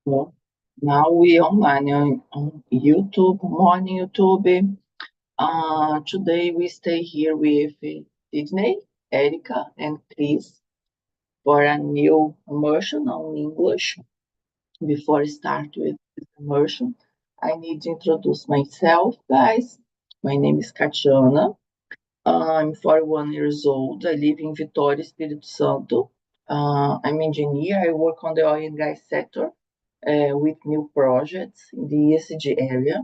Well, now we online on YouTube, morning YouTube. Today we stay here with Sydney, Erica, and Chris for a new immersion on English. Before I start with this immersion, I need to introduce myself, guys. My name is Katiana. I'm 41 years old. I live in Vitória, Espírito Santo. I'm engineer. I work on the oil and gas sector with new projects in the ESG area.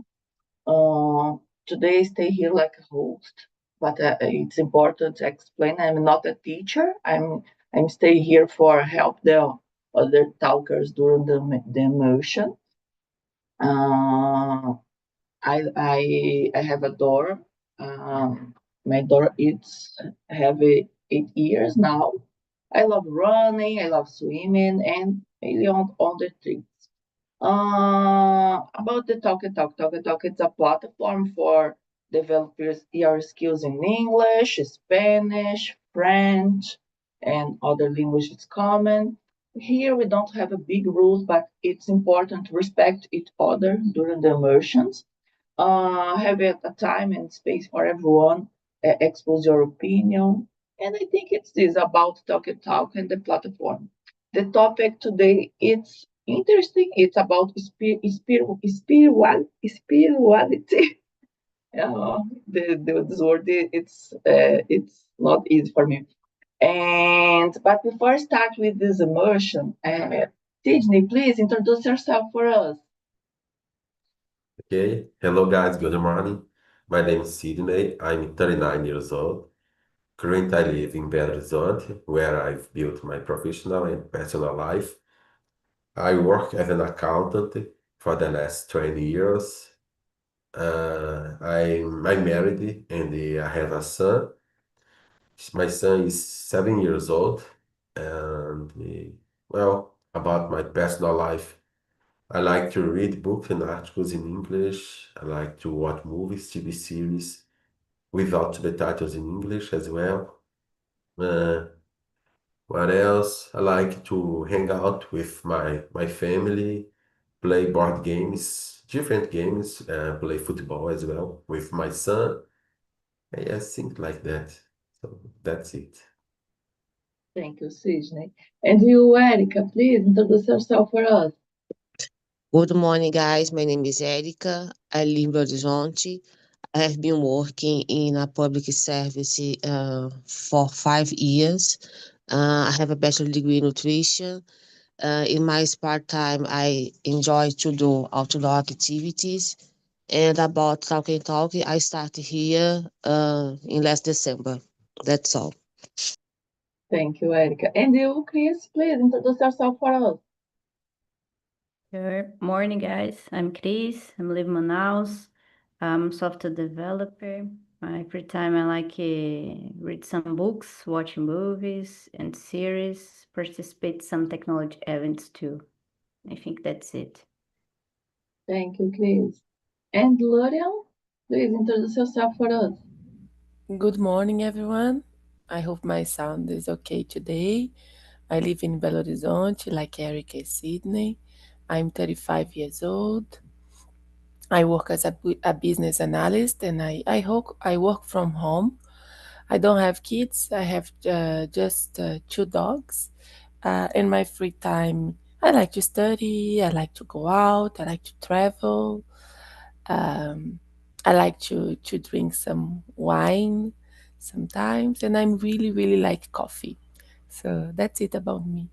Uh, Today I stay here like a host, but it's important to explain I'm not a teacher. I'm stay here for help the other talkers during the immersion. Uh, I have a daughter. My daughter is have 8 years now. I love running. I love swimming and really on the trip. About the Talk, it's a platform for developers your skills in English, Spanish, French, and other languages common. Here we don't have a big rules, but it's important to respect each other during the immersions. Have a time and space for everyone, expose your opinion. And I think it's this about Talk and the platform. The topic today it's interesting. It's about spirituality. This word it's not easy for me. And but before I start with this immersion, Sydney, please introduce yourself for us. Okay. Hello, guys. Good morning. My name is Sydney. I'm 39 years old. Currently, I live in Belo Horizonte, where I've built my professional and personal life. I work as an accountant for the last 20 years. I'm married and I have a son. My son is 7 years old. And, well, about my personal life, I like to read books and articles in English. I like to watch movies, TV series without subtitles in English as well. Uh, what else? I like to hang out with my family, play board games, different games, play football as well with my son. Yes, things like that. So that's it. Thank you, Sydney. And you, Erica, please introduce yourself for us. Good morning, guys. My name is Erica. I live in Belo Horizonte. I have been working in a public service for 5 years. I have a bachelor degree in nutrition. In my spare time, I enjoy to do outdoor activities. And about talking, I started here in last December. That's all. Thank you, Erica. And you, Chris, please introduce yourself for us. Sure. Morning, guys. I'm Chris. I'm living in Manaus. I'm software developer. My free time, I like read some books, watch movies and series, participate some technology events too. I think that's it. Thank you, Chris. And L'Oreal, please introduce yourself for us. Good morning, everyone. I hope my sound is okay today. I live in Belo Horizonte, like Eric and Sydney. I'm 35 years old. I work as a business analyst and I work from home. I don't have kids, I have just two dogs. In my free time, I like to study, I like to go out, I like to travel. Um, I like to drink some wine sometimes, and I'm really, really like coffee. So that's it about me.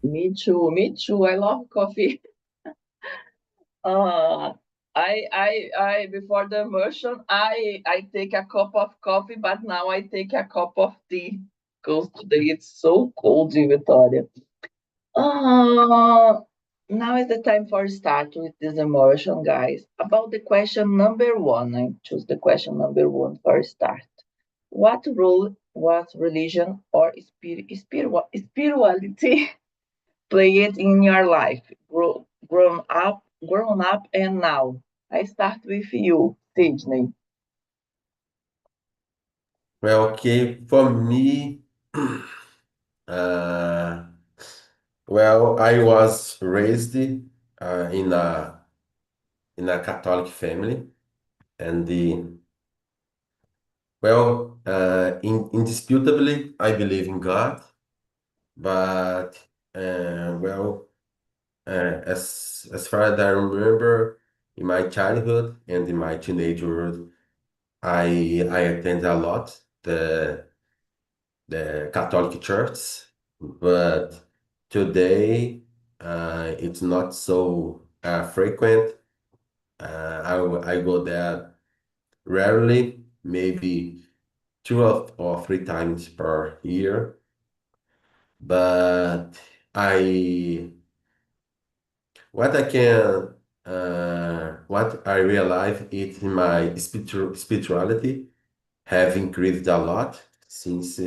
Me too, me too. I love coffee. Uh, I before the immersion, I take a cup of coffee, but now I take a cup of tea because today it's so cold in Vitória. Uh, Now is the time for start with this immersion, guys. About the question number one, I choose the question number one for start. What religion or spirituality play it in your life, grown up, and now? I start with you, Sydney. Well, okay, for me, uh, Well, I was raised in a Catholic family, and indisputably, I believe in God, but as far as I remember, in my childhood and in my teenagehood, I attend a lot the Catholic Church, but today it's not so frequent. I go there rarely, maybe two or three times per year. But I what I can what I realize is my spirituality have increased a lot since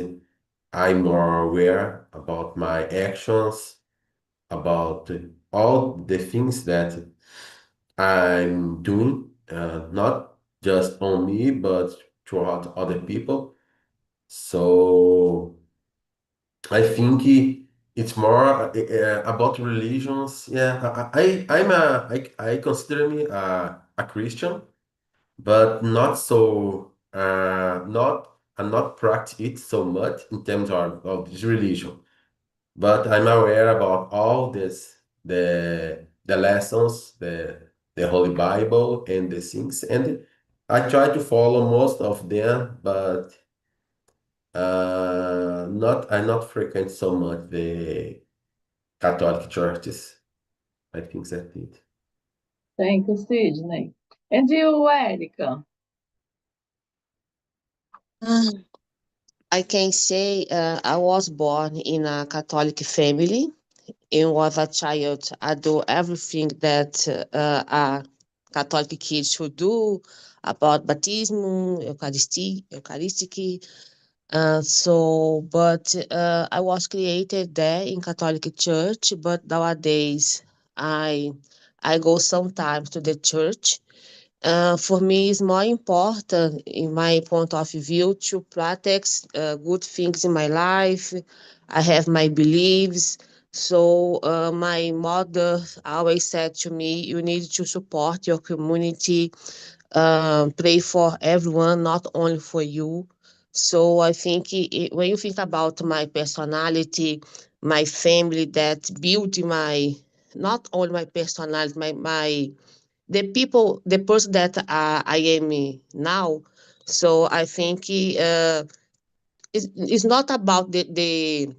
I'm more aware about my actions, about all the things that I'm doing, not just on me, but throughout other people. So I think it's more about religions. Yeah, I consider me a Christian, but not so not I'm not practice it so much in terms of this religion. But I'm aware about all this the lessons, the Holy Bible and the things, and I try to follow most of them, but not I not frequent so much the Catholic churches. I think that's it. Thank you, Sydney. And you, Erica? I can say I was born in a Catholic family. And was a child, I do everything that a Catholic kid should do about baptism, Eucharistic. But I was created there in Catholic Church, but nowadays I go sometimes to the church. For me, it's more important, in my point of view, to practice good things in my life. I have my beliefs. So, my mother always said to me, you need to support your community, pray for everyone, not only for you. So, I think when you think about my personality, my family that built my, not only my personality, my the people, the person that I am now. So I think it's not about the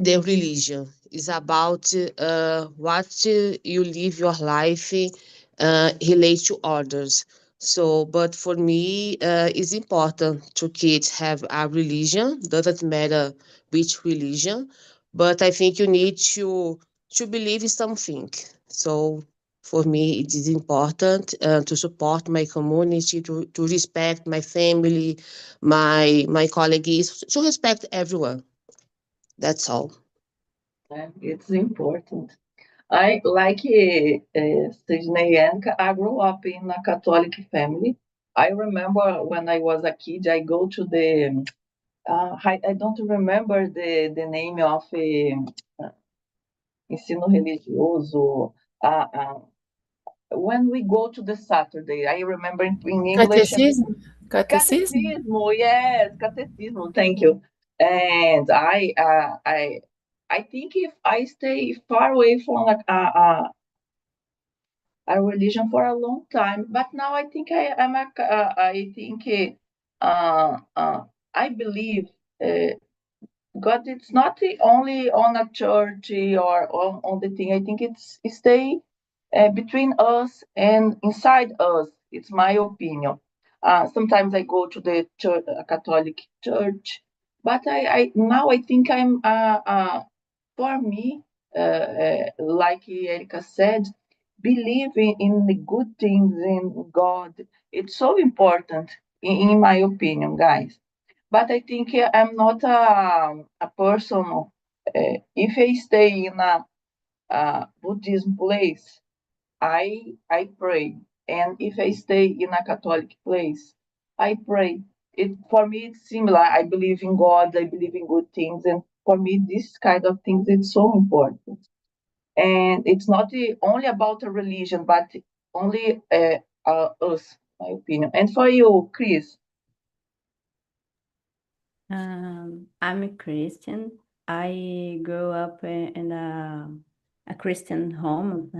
religion. It's about what you live your life, relate to others. So, but for me, it's important to kids have a religion. Doesn't matter which religion, but I think you need to believe in something. So, for me, it is important to support my community, to respect my family, my colleagues, to respect everyone. That's all. It's important. I like Sydney and I grew up in a Catholic family. I remember when I was a kid, I go to the I don't remember the name of ensino religioso. When we go to the Saturday, I remember in English. Catecism? Catecism? Catecismo, yes, catecismo. Thank you. And I think if I stay far away from a religion for a long time, but now I think I think I believe God. It's not only on a church or on the thing. I think it stay between us and inside us. It's my opinion. Sometimes I go to the church, Catholic church, but I now I think I'm for me, like Erika said, believing in the good things in God. It's so important, in my opinion, guys. But I think I'm not a person. If I stay in a Buddhism place, I pray, and if I stay in a Catholic place, I pray. It for me it's similar. I believe in God. I believe in good things, and for me this kind of things it's so important. and it's not only about a religion, but only us, my opinion. And for you, Chris? I'm a Christian. I grew up in a Christian home,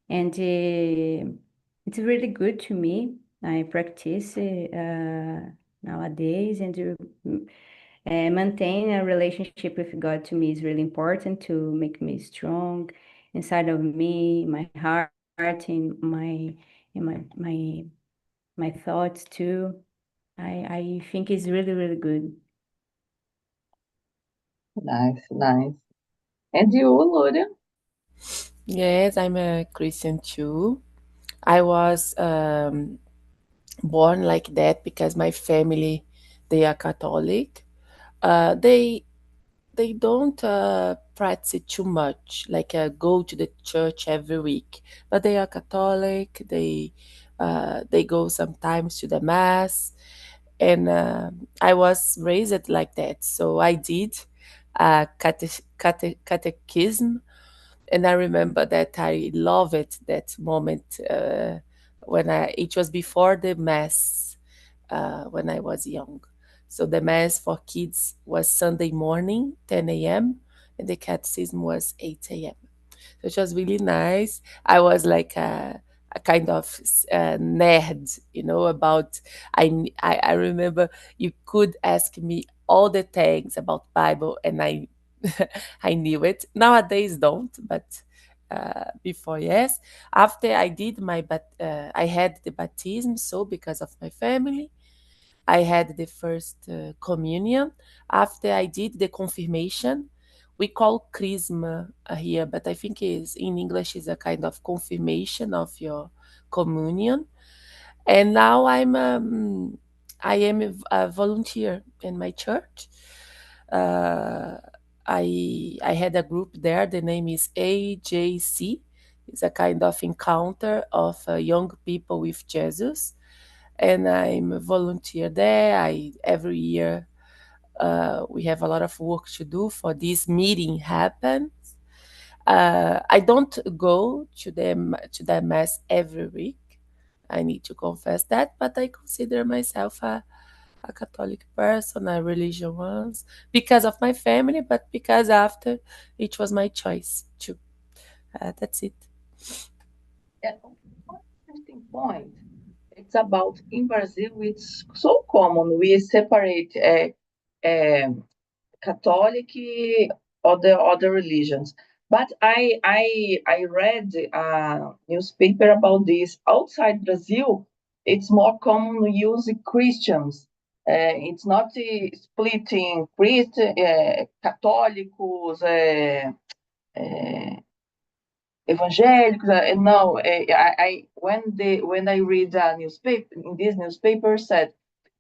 and it's really good to me. I practice nowadays, and maintain a relationship with God to me is really important to make me strong inside of me, my heart, in my thoughts too. I think it's really, really good. Nice, nice. And you, Luria? Yes, I'm a Christian too. I was born like that because my family, they are Catholic. They don't practice too much, like go to the church every week, but they are Catholic. They go sometimes to the mass, and I was raised like that. So I did catechism, and I remember that I love it that moment when it was before the mass when I was young. So the mass for kids was Sunday morning, 10 a.m., and the catechism was 8 a.m. So it was really nice. I was like a kind of nerd, about. I remember you could ask me all the things about Bible, and I I knew it. Nowadays, don't, but before, yes. After I did I had the baptism, so because of my family, I had the first communion. After I did the confirmation, we call chrisma here, but I think is in English is a kind of confirmation of your communion. And now I am a volunteer in my church. Uh, I had a group there. The name is AJC. It's a kind of encounter of young people with Jesus, and I'm a volunteer there. I every year we have a lot of work to do for this meeting happen. I don't go to the mass every week. I need to confess that, but I consider myself a Catholic person, a religious one, because of my family, but because after it was my choice too. That's it. Yeah, one interesting point. It's about in Brazil, it's so common. We separate Catholic or the other religions. But I read a newspaper about this. Outside Brazil, it's more common to use Christians. It's not splitting católicos, evangélicos. No, when I read a newspaper, in this newspaper said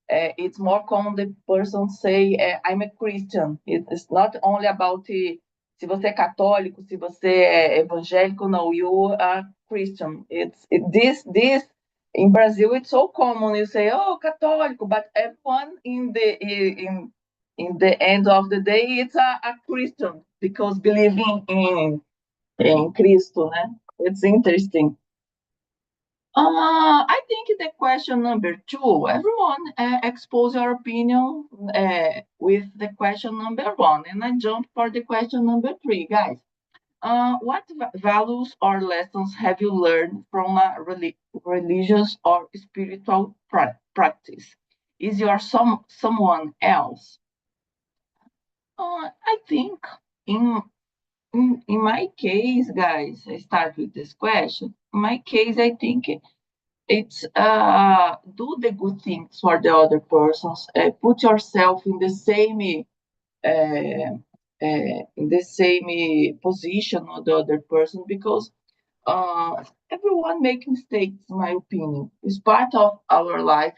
it's more common the person say I'm a Christian. It's not only about se você é católico, se você é evangélico. No, you are Christian. This in Brazil it's so common. You say oh católico, but everyone in the end of the day it's a Christian because believing in Cristo, né? It's interesting. I think the question number 2, everyone expose your opinion with the question number 1, and I jump for the question number 3, guys. What values or lessons have you learned from a religious or spiritual practice? Is your someone else? I think in in my case, guys, I start with this question. In my case, I think it's do the good things for the other persons. Put yourself in the same position of the other person because everyone makes mistakes. In my opinion, it's part of our life.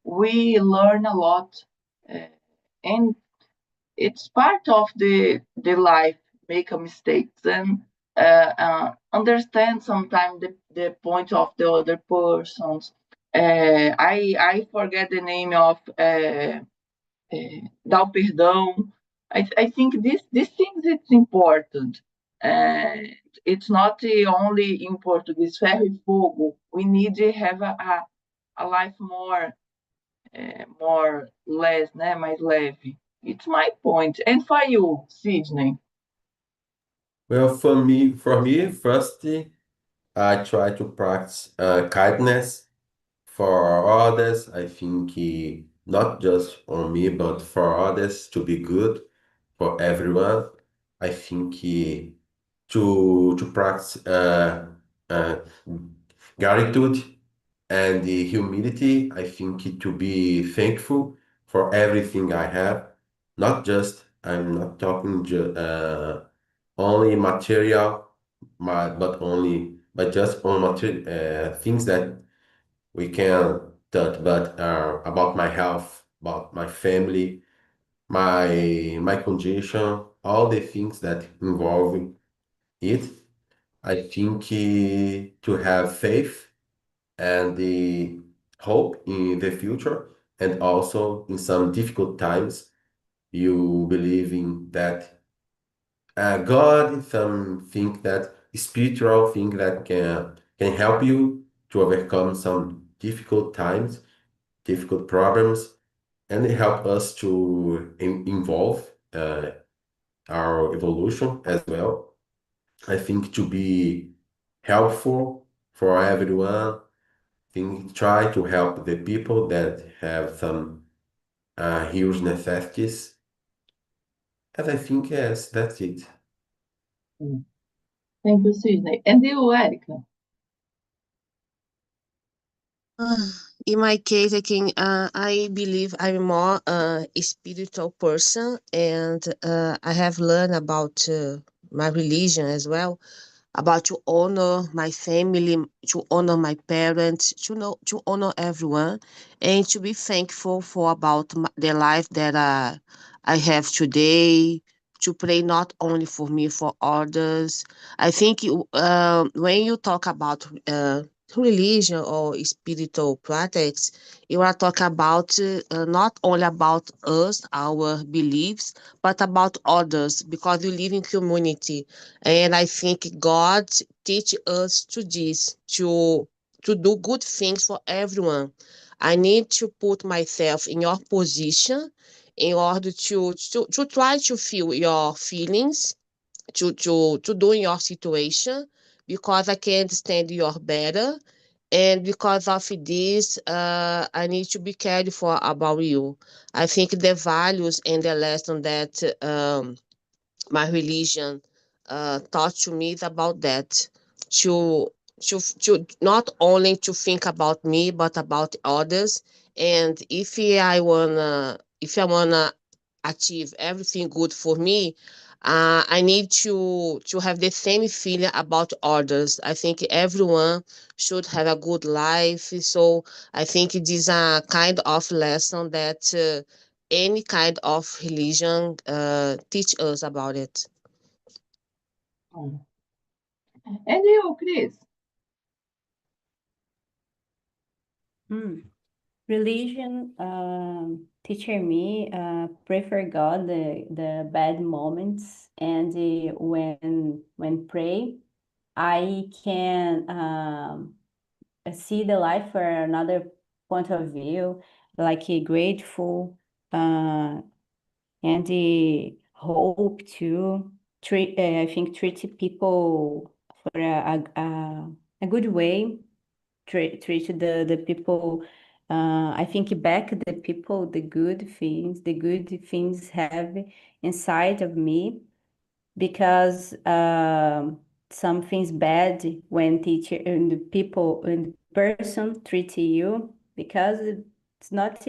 We learn a lot, and it's part of the life make a mistakes and understand sometimes the point of the other persons. I forget the name of dar o perdão. I think these things it's important. It's not only in Portuguese, ferro e fogo. We need to have a life more less, né? Mais leve. It's my point. And for you, Sydney? Well, for me, first, I try to practice kindness for others. I think not just on me, but for others to be good for everyone. I think to practice uh, gratitude and the humility. I think to be thankful for everything I have, not just I'm not talking only material, but just on material things that we can touch, but about my health, about my family, my condition, all the things that involve it. I think to have faith and the hope in the future, and also in some difficult times, you believe in that God, something that spiritual thing that can help you to overcome some difficult times, difficult problems, and help us to involve our evolution as well. I think to be helpful for everyone, think try to help the people that have some huge necessities. And I think yes, that's it. Thank you, Sydney. And you, Erica? In my case, I believe I'm more a spiritual person, and I have learned about my religion as well, about to honor my family, to honor my parents, to honor everyone, and to be thankful for about the life that I have today. To pray not only for me, for others. I think when you talk about religion or spiritual practice, you are talking about not only about us, our beliefs, but about others, because we live in community. And I think God teach us to this, to do good things for everyone. I need to put myself in your position in order to try to feel your feelings, to do in your situation, because I can understand you better. And because of this, I need to be careful about you. I think the values and the lesson that my religion taught to me is about that, to to not only to think about me but about others. And if I wanna achieve everything good for me, I need to have the same feeling about others. I think everyone should have a good life. So I think it is a kind of lesson that any kind of religion teach us about it. And you, Chris? Religion teacher me pray for God the bad moments, and when pray I can see the life for another point of view, like grateful and the hope to treat. I think treat people for a good way. Treat the people. I think back the people, the good things have inside of me, because some things bad when teacher and the people and the person treat you, because it's not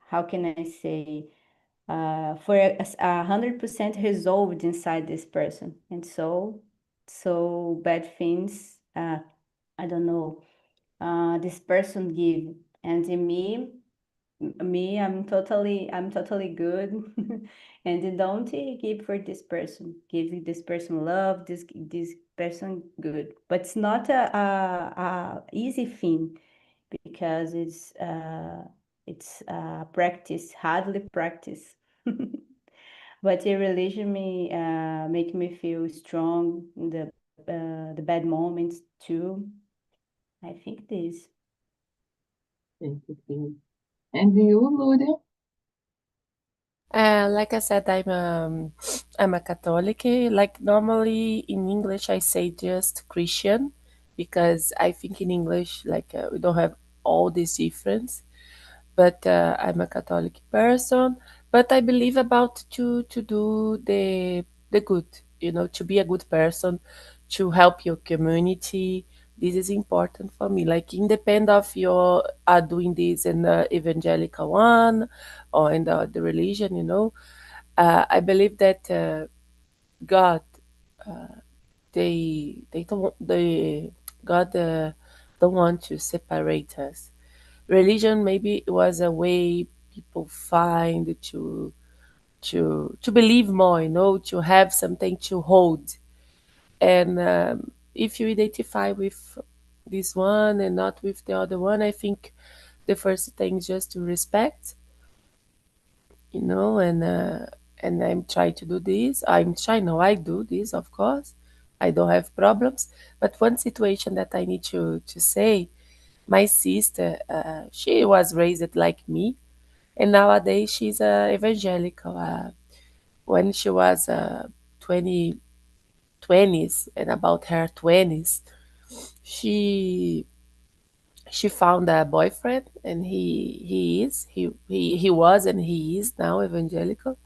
how can I say for 100% resolved inside this person, and so bad things I don't know this person give, and in me I'm totally good and don't give for this person, give this person love, this person good, but it's not a easy thing, because it's practice, hardly practice. But the religion make me feel strong in the bad moments too. I think this. Thank you. And you, Luria? Like I said, I'm a Catholic. Like normally in English, I say just Christian because I think in English, like we don't have all this difference. But I'm a Catholic person. But I believe about to do the good, to be a good person, to help your community. This is important for me. Like independent of your are doing this in the evangelical one or in the religion, I believe that God, they don't they God don't want to separate us. Religion maybe was a way people find to believe more, to have something to hold. And if you identify with this one and not with the other one, I think the first thing is just to respect, and I'm trying to do this. I'm trying, no, I do this, of course. I don't have problems. But one situation that I need to say, my sister, she was raised like me, and nowadays she's evangelical. When she was 20, 20s and about her 20s, she she found a boyfriend, and he was and he is now evangelical.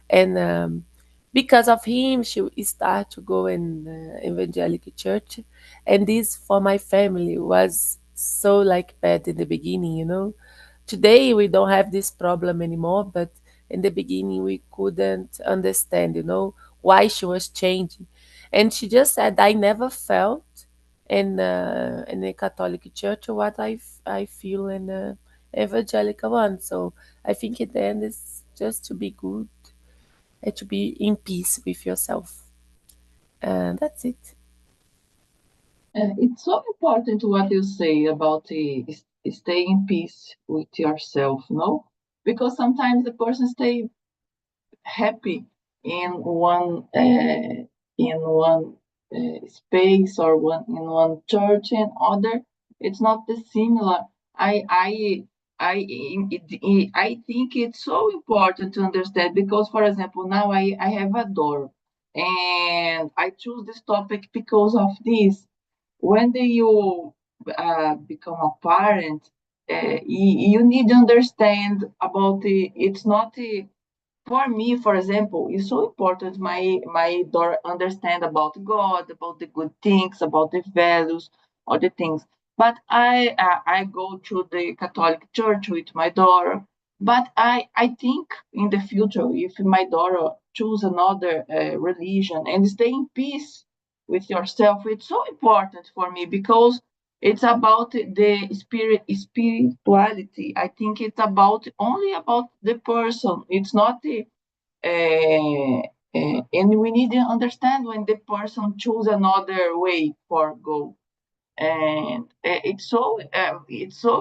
And because of him she started to go in evangelical church. And this for my family was so like bad in the beginning. Today we don't have this problem anymore, but in the beginning we couldn't understand, why she was changing. And she just said, I never felt in a Catholic church what I feel in the evangelical one. So I think in the end is just to be good and to be in peace with yourself. And that's it. It's so important what you say about stay in peace with yourself, no? Because sometimes the person stay happy in one space or in one church and other it's not the similar. I think it's so important to understand because for example now I have a daughter and I choose this topic because of this. When you become a parent, you need to understand about it's not for me, for example, it's so important my daughter understand about God, about the good things, about the values, all the things. But I go to the Catholic Church with my daughter. But I think in the future, if my daughter choose another religion and stay in peace with yourself, it's so important for me because it's about the spirituality. I think it's about only about the person. It's not the and we need to understand when the person choose another way for go. And it's so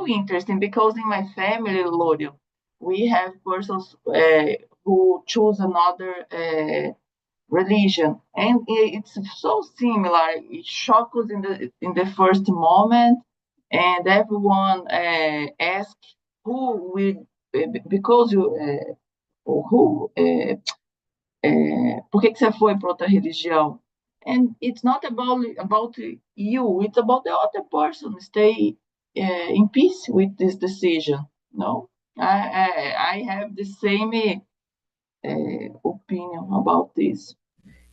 interesting because in my family, Lorio, we have persons who choose another religion, and it's so similar. It shocks us in the first moment, and everyone asks who will because you who por que você foi para outra religião? And it's not about you, it's about the other person. Stay in peace with this decision. No, I have the same opinion about this.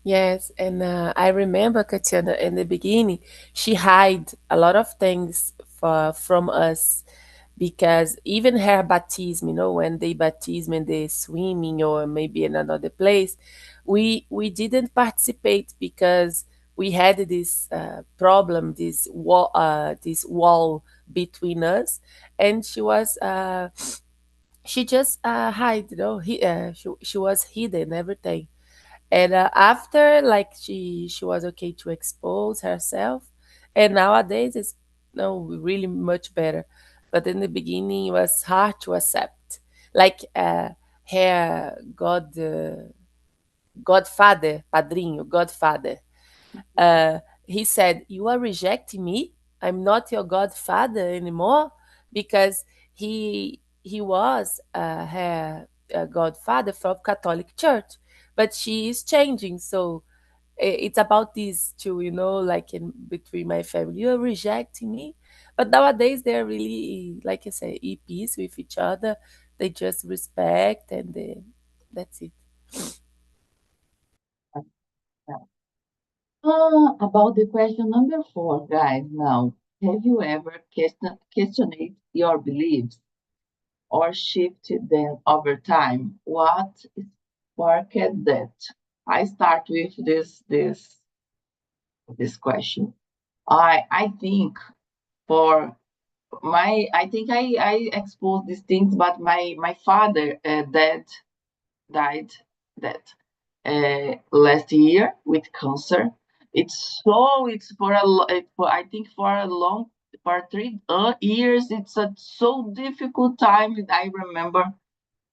Yes, and I remember Katiana in the beginning, she hid a lot of things from us because even her baptism, when they baptism and they swimming or maybe in another place, we didn't participate because we had this problem, this wall between us, and she just hide, she was hidden everything. And after, like, she was okay to expose herself, and nowadays it's no really much better. But in the beginning it was hard to accept, like her God, godfather, padrinho, godfather. He said, "You are rejecting me? I'm not your godfather anymore," because he was her godfather from Catholic Church, but she is changing. So it's about these two, like in between my family. You're rejecting me, but nowadays they're really, like I say, at peace with each other. They just respect, and that's it. About the question number 4, guys. Now, have you ever questioned your beliefs or shifted them over time? What sparked that? I start with this question. I think for I think I exposed these things, but my father died that last year with cancer. It's I think for 3 years. It's a so difficult time. I remember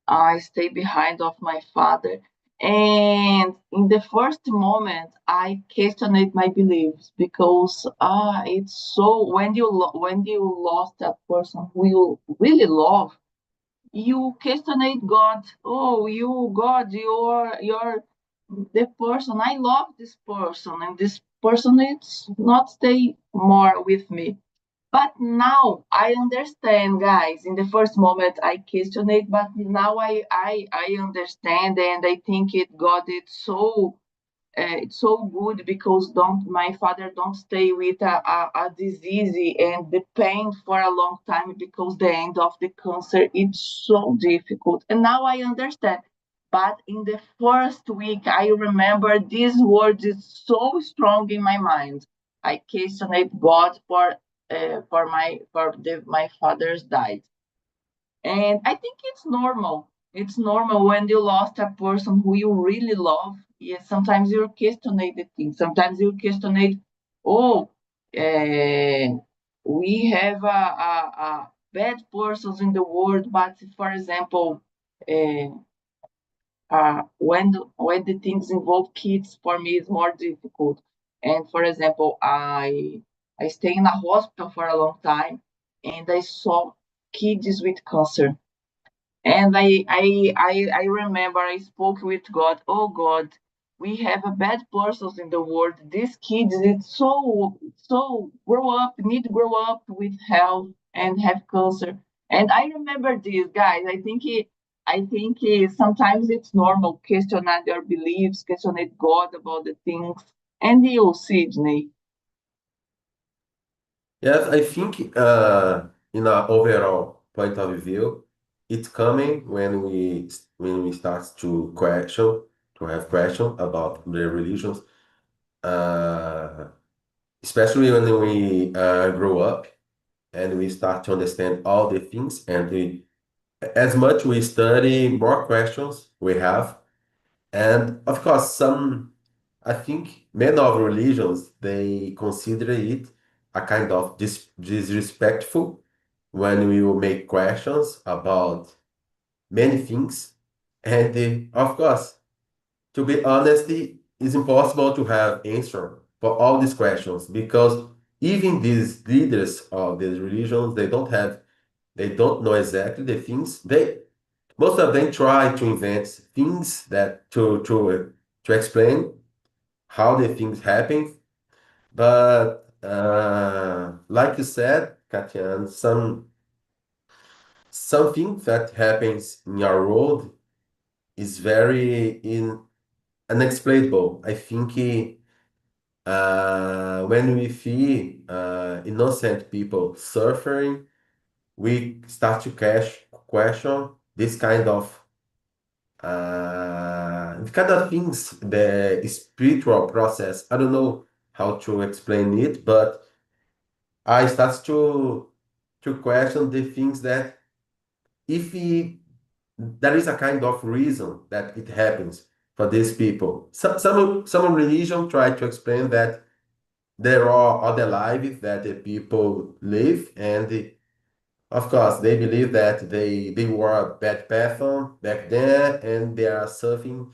I stay behind of my father. And in the first moment, I questioned my beliefs because it's so when you lost that person who you really love, you question God. Oh, you God, you're the person. I love this person, and this person is not stay more with me. But now I understand, guys. In the first moment, I questioned it, but now I understand, and I think it God. It's so good because don't my father don't stay with a disease and the pain for a long time because the end of the cancer it's so difficult. And now I understand. But in the first week, I remember this word is so strong in my mind. I questioned God for my father's died. And I think it's normal. It's normal when you lost a person who you really love. Yes, sometimes you question the things. Sometimes you question, oh, we have a bad persons in the world, but for example, uh, when the things involve kids, for me, it's more difficult. And for example, I stay in a hospital for a long time, and I saw kids with cancer, and I remember I spoke with God. Oh God, we have a bad persons in the world. These kids, it's so grow up, need to grow up with health and have cancer. And I remember this, guys. I think sometimes it's normal question your beliefs, question God about the things. And you, Sydney. Yes, I think in an overall point of view, it's coming when we start to have question about the religions, uh, especially when we grow up and we start to understand all the things, and as much we study, more questions we have, and of course I think many of religions, they consider it a kind of disrespectful when we will make questions about many things. And of course, to be honest, it's impossible to have answer for all these questions because even these leaders of these religions, they don't know exactly the things. Most of them try to invent things that to explain how the things happen. But like you said, Katyan, something that happens in our world is very unexplainable. I think when we see innocent people suffering, we start to question this kind of things, the spiritual process. I don't know how to explain it, but I start to question the things that if there is a kind of reason that it happens for these people. Some religion try to explain that there are other lives that the people live, and of course they believe that they were a bad person back then, and they are suffering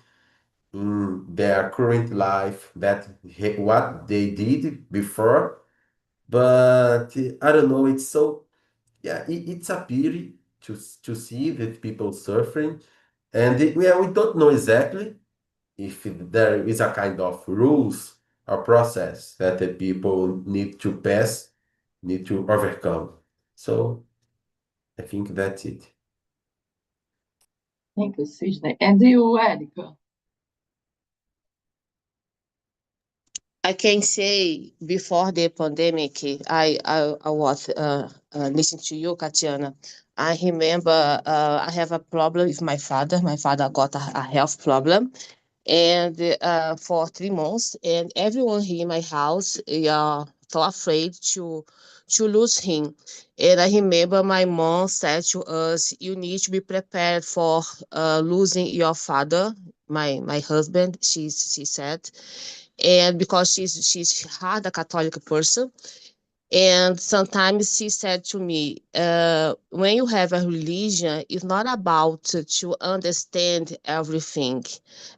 in their current life that what they did before. But I don't know, it's so, yeah, it's a pity to see that people suffering. And we don't know exactly if there is a kind of rules or process that the people need to pass, need to overcome. So I think that's it. Thank you, Sidney. And you, Erica? I can say before the pandemic, I was listening to you, Katiana. I remember I have a problem with my father. My father got a health problem, and for 3 months, and everyone here in my house so afraid to lose him. And I remember my mom said to us, "You need to be prepared for losing your father." My husband, she said, and because she's hard a Catholic person, and sometimes she said to me, when you have a religion, it's not about to understand everything.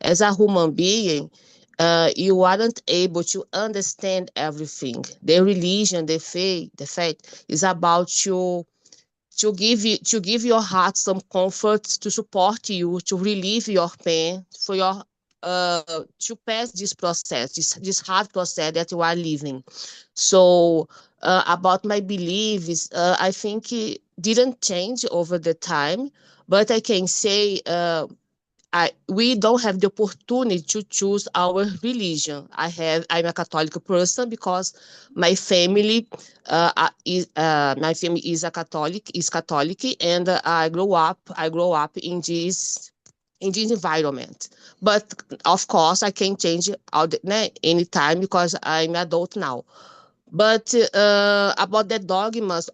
As a human being, you aren't able to understand everything. The religion, the faith is about to give your heart some comfort, to support you, to relieve your pain, for your to pass this process, this hard process that you are living. So about my beliefs, I think it didn't change over the time, but I can say we don't have the opportunity to choose our religion. I'm a Catholic person because my family is a Catholic, and I grow up in this environment. But of course, I can change anytime because I'm adult now. But about the dogmas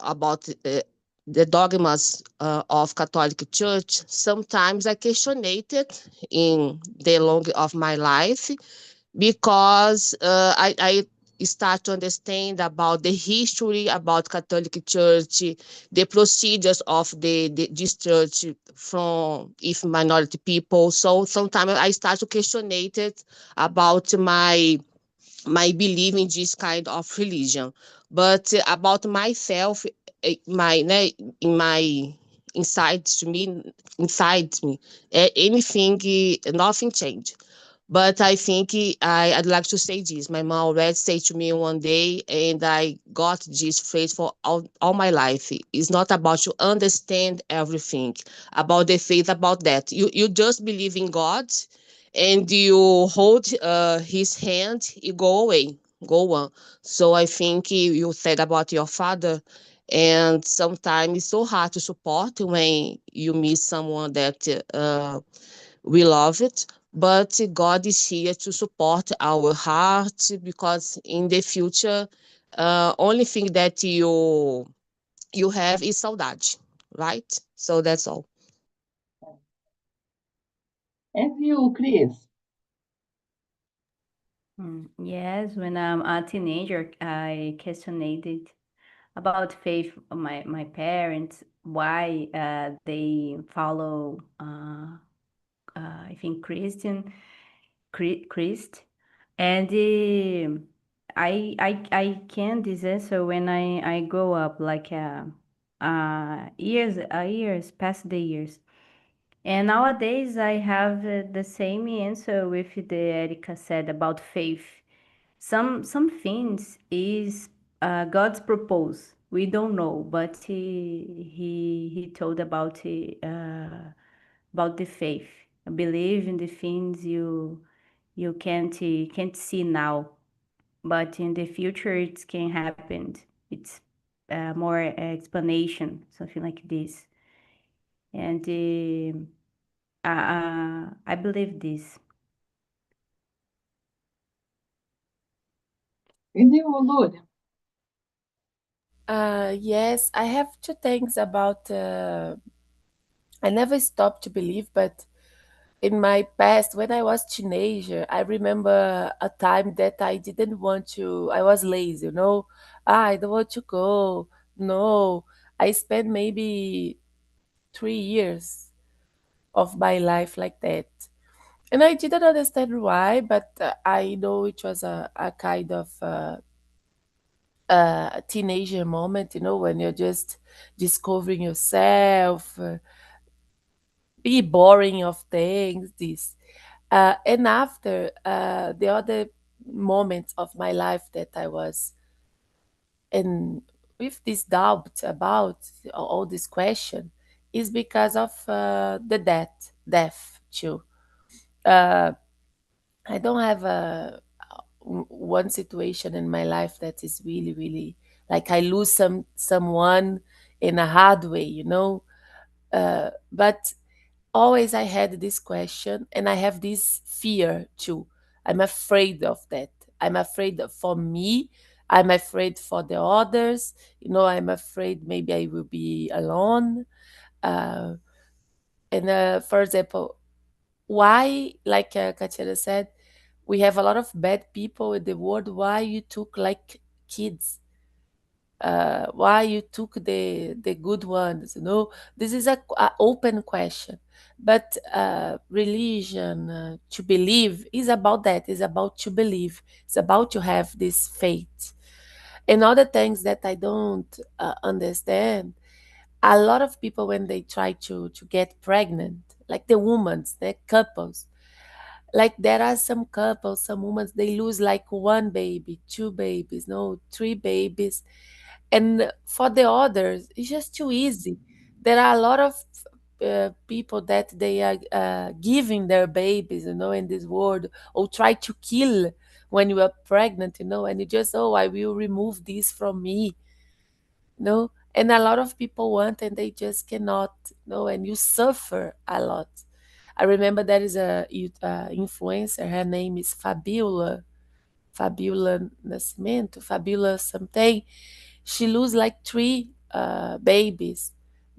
of Catholic Church, sometimes I questioned it in the long of my life because I start to understand about the history about Catholic Church, the procedures of this church from if minority people. So sometimes I start to question it about my belief in this kind of religion. But about myself, in my inside me, anything, nothing changed. But I think I'd like to say this. My mom already said to me one day, and I got this phrase for all my life. It's not about you understand everything about the faith, about that. You just believe in God, and you hold his hand, you go away, go on. So I think you said about your father, and sometimes it's so hard to support when you miss someone that we love it. But God is here to support our heart, because in the future, only thing that you have is saudade, right? So that's all. And you, Chris? Yes, when I'm a teenager, I questioned about faith of my parents, why they follow, I think, Christ. And I can this answer when I grow up, like years past the years. And nowadays I have the same answer with the Erica said about faith. Some things is God's propose. We don't know, but he told about the faith. Believe in the things you can't see now, but in the future it can happen. It's more explanation, something like this, and I believe this. And you, Lúlia? Yes, I have two things about. I never stopped to believe, but in my past, when I was teenager, I remember a time that I didn't want to. I was lazy, I don't want to go. No, I spent maybe 3 years of my life like that. And I didn't understand why, but I know it was a kind of teenager moment, when you're just discovering yourself, be boring of things, this. And after the other moments of my life that I was in with this doubt about all this question is because of the death too. Uh, I don't have one situation in my life that is really, really like I lose someone in a hard way. But always I had this question, and I have this fear too. I'm afraid of that. I'm afraid for me. I'm afraid for the others. I'm afraid maybe I will be alone. Uh, and for example, why, like Katia said, we have a lot of bad people in the world. Why you took like kids? Why you took the good ones? This is a open question. But religion, to believe, is about that. Is about to believe. It's about to have this faith. And other things that I don't understand, a lot of people, when they try to get pregnant, like the women, the couples, like there are some couples, some women, they lose like one baby, two babies, no, three babies. And for the others, it's just too easy. There are a lot of people that they are giving their babies, in this world, or try to kill when you are pregnant, and you just, oh, I will remove this from me, and a lot of people want and they just cannot, and you suffer a lot. I remember there is a influencer, her name is Fabiola Nascimento, Fabiola something. She lose like three babies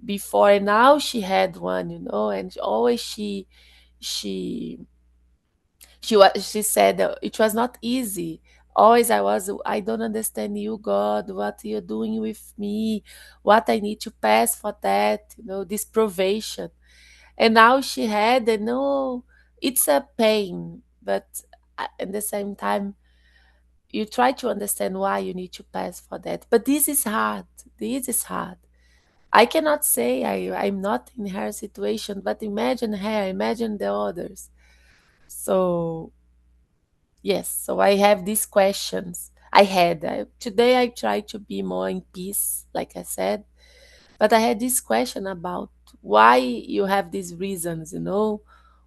before, and now she had one, and always she she said that it was not easy. Always I don't understand you, God, what you're doing with me, what I need to pass for that, this probation. And now she had, and no, it's a pain, but at the same time, you try to understand why you need to pass for that. But this is hard. This is hard. I cannot say I'm not in her situation, but imagine her, imagine the others. So yes, so I have these questions. Today I try to be more in peace, like I said, but I had this question about why you have these reasons,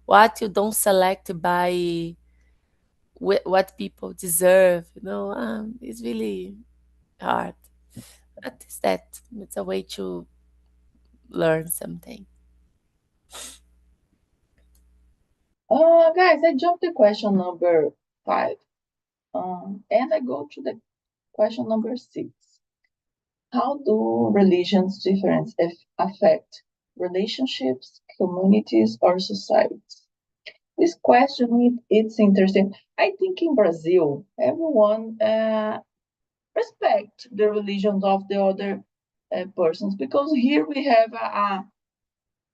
what you don't select by what people deserve, it's really hard. But is that it's a way to learn something. Guys, I jumped to question number 5, and I go to the question number 6. How do religions difference affect relationships, communities, or societies? This question, it's interesting. I think in Brazil, everyone respect the religions of the other persons, because here we have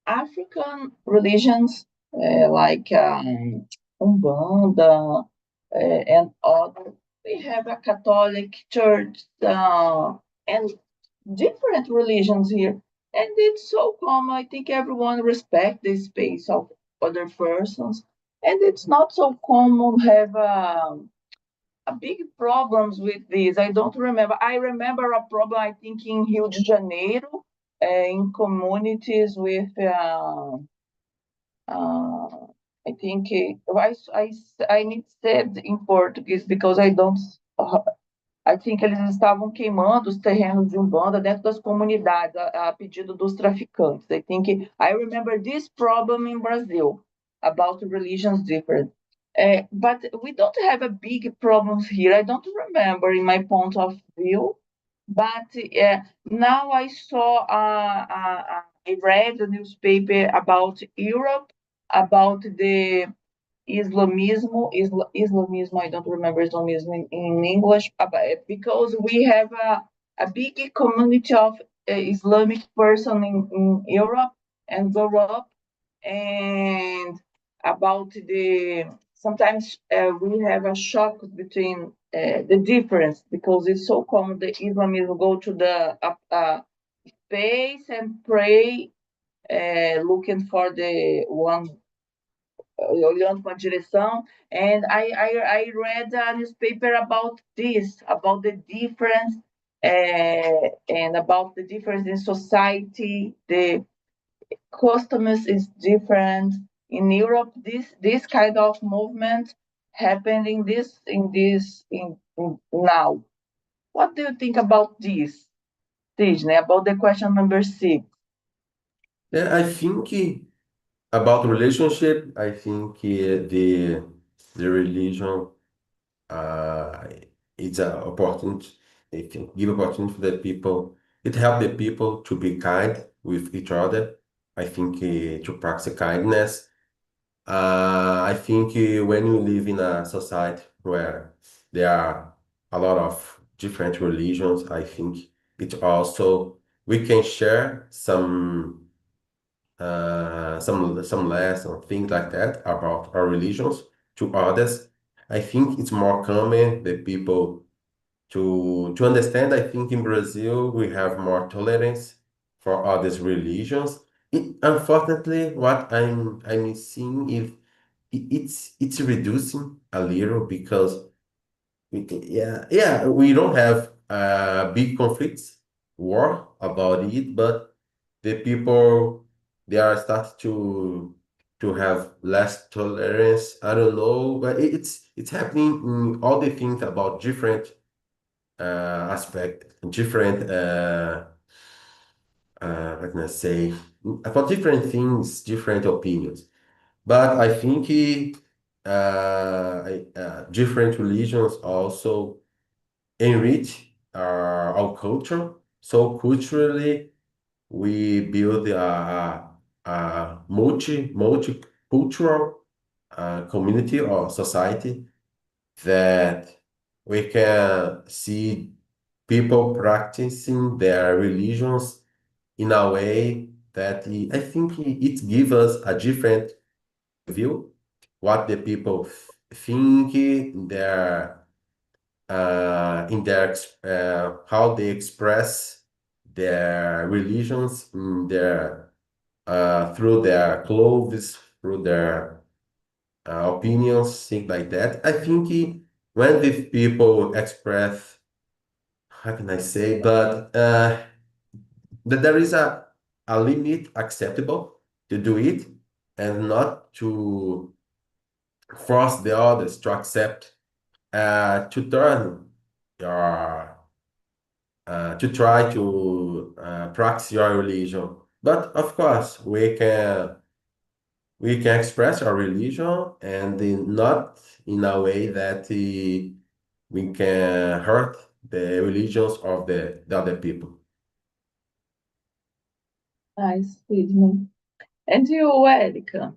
African religions like Umbanda and other. We have a Catholic church and different religions here, and it's so common. I think everyone respect the space of other persons, and it's not so common have a big problems with this. I don't remember. I remember a problem, I think, in Rio de Janeiro, in communities with, I think, I need to say it in Portuguese because I don't. I think eles estavam queimando os terrenos de Umbanda dentro das comunidades, a pedido dos traficantes. I remember this problem in Brazil about religions different. But we don't have a big problems here. I don't remember in my point of view. But now I saw, I read a newspaper about Europe, about the Islamism, I don't remember Islamism in English, because we have a big community of Islamic person in Europe and Europe, and about sometimes we have a shock between the difference, because it's so common that Islamism go to the space and pray, looking for the one, olhando para a direção. And I read a newspaper about this, about the difference, and about the difference in society. The customs is different. In Europe, this kind of movement happening now. What do you think about this, Sidney? About the question number 6? I think about relationship, I think the religion it's an opportunity. It can give opportunity for the people. It help the people to be kind with each other. I think to practice kindness. I think when you live in a society where there are a lot of different religions, I think it also we can share some lessons, things like that about our religions to others. I think it's more common the people to understand. I think in Brazil we have more tolerance for others religions. Unfortunately, what I'm seeing is it's reducing a little, because we don't have big conflicts, war about it, but the people they are starting to have less tolerance. I don't know, but it's happening in all the things about different aspect, different what can I say, about different things, different opinions. But I think different religions also enrich our culture. So culturally, we build a multicultural community or society that we can see people practicing their religions in a way that I think it gives us a different view, what the people think in their how they express their religions in their through their clothes, through their opinions, things like that. I think when these people express, how can I say, but that there is a limit acceptable to do it, and not to force the others to accept, to turn your to try to practice your religion. But of course, we can express our religion, and not in a way that we can hurt the religions of the other people. Nice, Sidney. And you, Erica?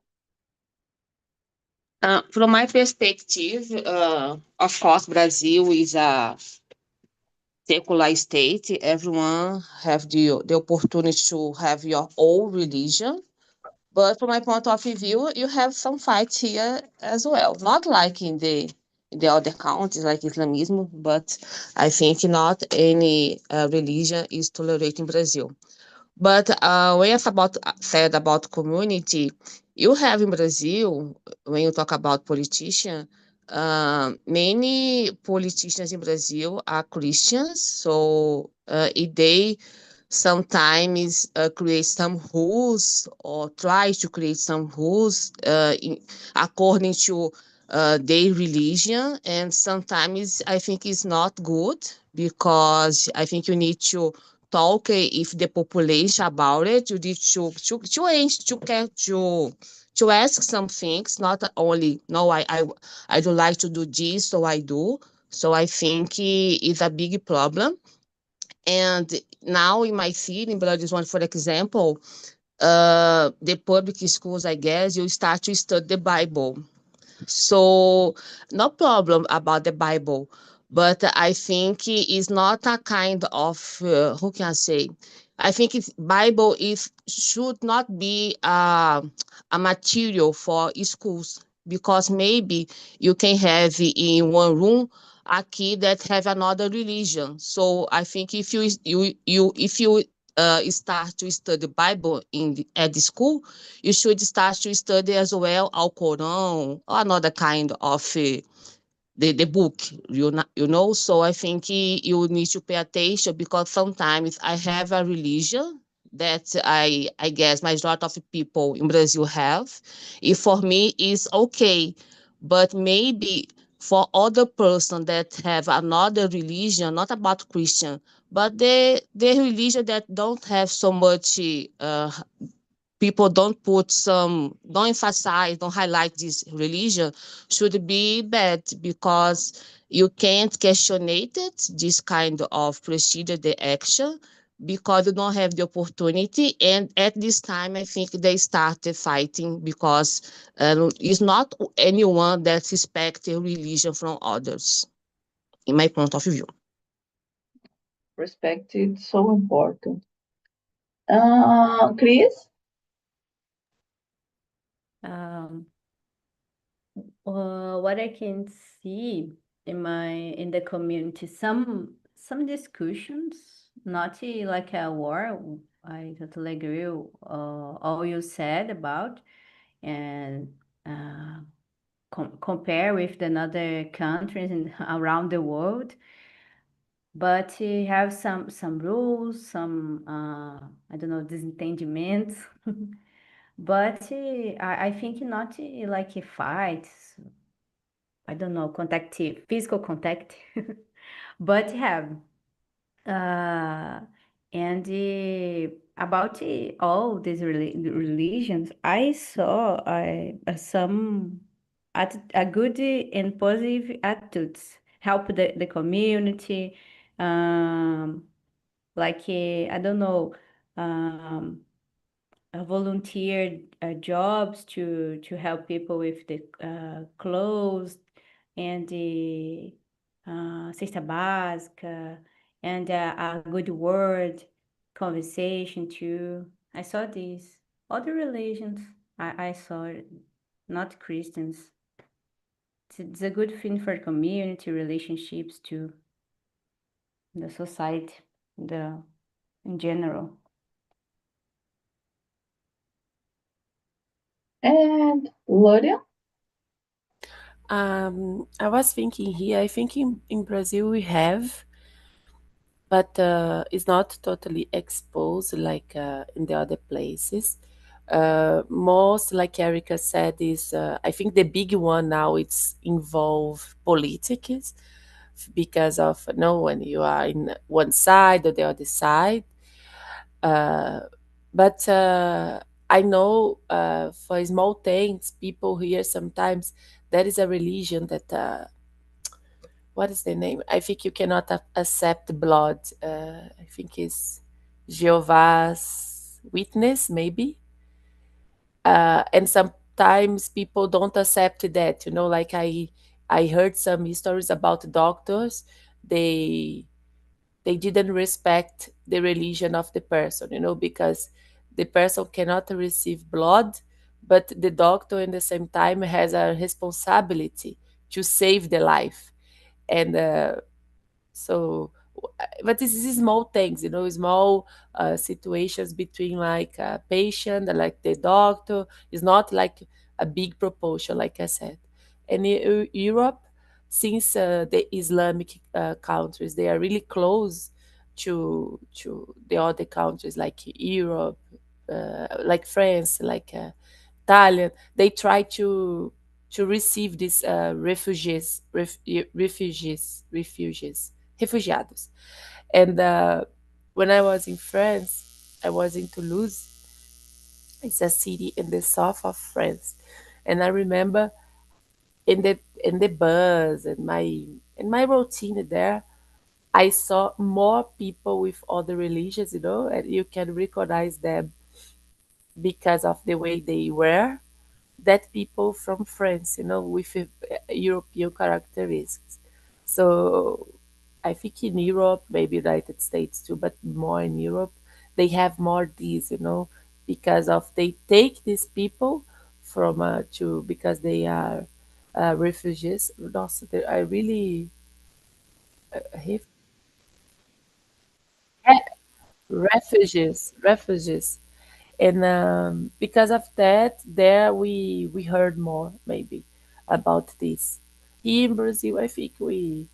From my perspective, of course, Brazil is a secular state. Everyone have the opportunity to have your own religion. But from my point of view, you have some fights here as well. Not like in the other countries, like Islamism, but I think not any religion is tolerated in Brazil. But when it's said about community, you have in Brazil, when you talk about politicians, many politicians in Brazil are Christians, so they sometimes create some rules or try to create some rules according to their religion, and sometimes I think it's not good, because I think you need to talk if the population about it. You need to ask some things, not only no, I don't like to do this, so I do. So I think it's a big problem. And now in my city, in Belo Horizonte, for example, the public schools, I guess, you start to study the Bible. So no problem about the Bible. but I think it's not a kind of who can I say? I think it's Bible is should not be a material for schools, because maybe you can have in one room a kid that have another religion. So I think if you start to study Bible at the school, you should start to study as well Al Quran or another kind of the book, so I think you need to pay attention, because sometimes I have a religion that I guess majority of people in Brazil have. If for me is okay, but maybe for other person that have another religion, not about Christian, but the religion that don't have so much people don't emphasize, don't highlight this religion, should be bad, because you can't questionate it, this kind of procedure, the action, because you don't have the opportunity. And at this time, I think they started fighting, because it's not anyone that respects religion from others, in my point of view. Respect is so important. Chris? Um, what I can see in the community, some discussions, not like a war. I totally agree with all you said about, and compare with the other countries and around the world. But you have some rules, some I don't know, disentendiments. But I think not like a fight. I don't know, physical contact, but have. Uh, and about all these religions, I saw some a good and positive attitudes help the community. Like I don't know, volunteer jobs to help people with the clothes and the cesta básica, and a good word, conversation too. I saw these. Other religions I saw it, not Christians. It's a good thing for community relationships too, the society, in general. And Gloria? I was thinking here, I think in Brazil we have, but it's not totally exposed like in the other places. Most, like Erica said, is I think the big one now it's involve politics, because of when you are in one side or the other side. Uh, but I know for small things, people here sometimes there is a religion that what is the name? I think you cannot accept blood. I think it's Jehovah's Witness, maybe. And sometimes people don't accept that. Like I heard some stories about doctors. They they didn't respect the religion of the person, because the person cannot receive blood, but the doctor in the same time has a responsibility to save the life. And so but this is small things, small situations between like a patient and like the doctor. Is not like a big proportion, like I said. And Europe, since the Islamic countries, they are really close to the other countries like Europe, like France, like Italian. They try to receive these refugiados. And when I was in France, I was in Toulouse. It's a city in the south of France, and I remember in the bus and my routine there, I saw more people with other religions, and you can recognize them because of the way they wear. That people from France, with European characteristics. So I think in Europe, maybe United States too, but more in Europe, they have more these, because of they take these people from to because they are refugees. Nossa, I really ref- refugees, and because of that, there we heard more maybe about this. Here in Brazil, I think we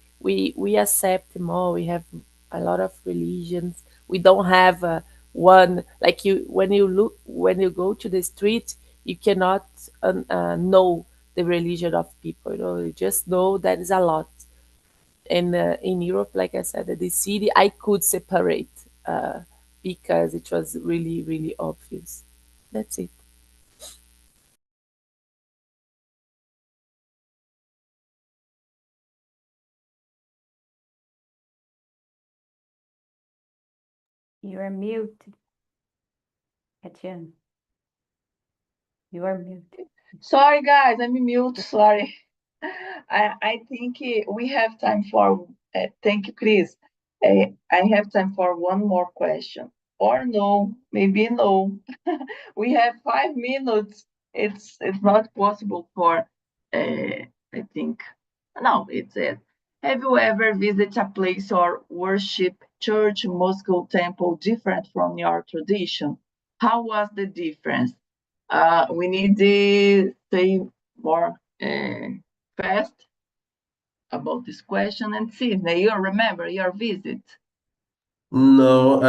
accept more. We have a lot of religions. We don't have one like you when you go to the street, you cannot know the religion of people. You just know that is a lot. And in Europe, like I said, the city I could separate because it was really, really obvious. That's it. You are mute, Etienne. You are mute. Sorry, guys, I'm mute. Sorry. I think we have time for. Thank you, Chris. I have time for one more question. Or no, maybe no. We have 5 minutes. It's not possible for. I think no, it's it. Have you ever visited a place or worship church, Moscow temple different from your tradition? How was the difference? We need to say more fast about this question. And Sydney, you remember your visit? No,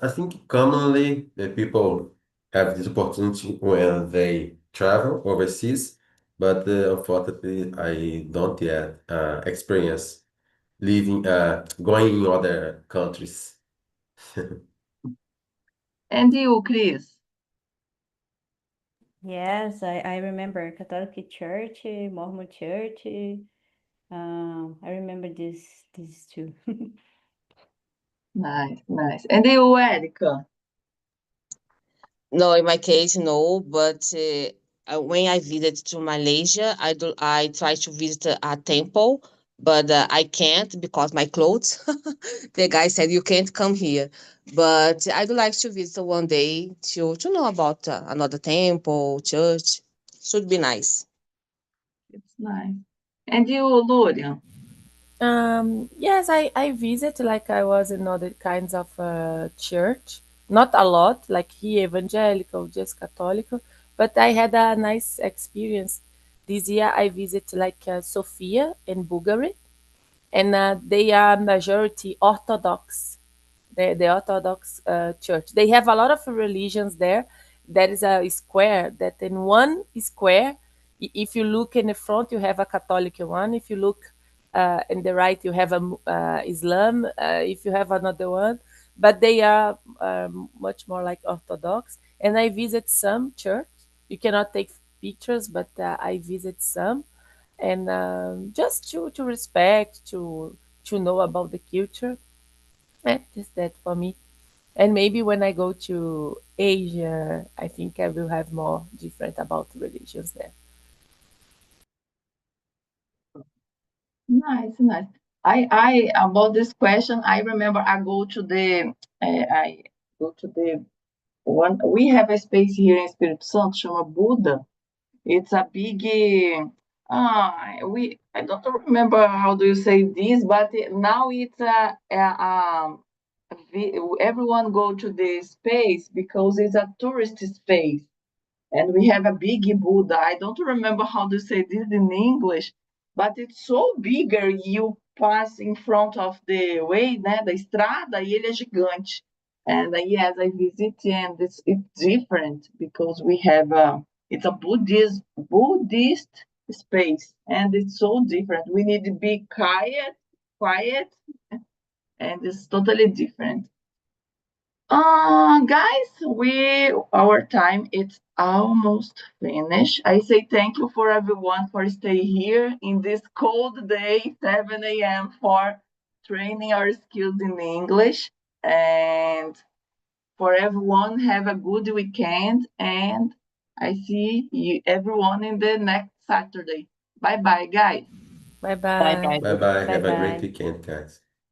I think commonly the people have this opportunity when they travel overseas, but unfortunately, I don't yet experience living, going in other countries. And you, Chris? Yes, I remember Catholic Church, Mormon Church. I remember this too. Nice, nice. And you, Erica? No, in my case, no. But when I visit to Malaysia, I try to visit a temple, but I can't because my clothes. The guy said you can't come here. But I do like to visit one day to know about another temple, church. Should be nice. It's nice. And you, Lurian? Yes, I visit like I was in other kinds of church. Not a lot, like here evangelical, just Catholic, but I had a nice experience. This year I visit like Sofia in Bulgaria, and they are majority Orthodox. The Orthodox Church. They have a lot of religions there. There is a square that in one square, if you look in the front, you have a Catholic one. If you look in the right, you have a Islam. If you have another one, but they are much more like Orthodox. And I visit some church. You cannot take pictures, but I visit some, and just to respect, to know about the culture. Just that for me. And maybe when I go to Asia, I think I will have more different about religions there. Nice, nice. I about this question, I remember I go to the one. We have a space here in Espírito Santo, chama Buda. It's a big. I don't remember how do you say this, but now it's everyone go to the space because it's a tourist space, and we have a big Buddha. I don't remember how to say this in English, but it's so bigger. You pass in front of the way, né, da estrada, e ele é gigante. And yes, I visit, and it's different because we have it's a Buddhist space, and it's so different. We need to be quiet, and it's totally different. Guys, we our time it's almost finished. I say thank you for everyone for stay here in this cold day, 7 a.m. for training our skills in English. And for everyone, have a good weekend. And I see you everyone in the next Saturday. Bye bye, guys. Bye Bye bye. bye. Bye bye. Have a great Bye-bye. weekend, guys.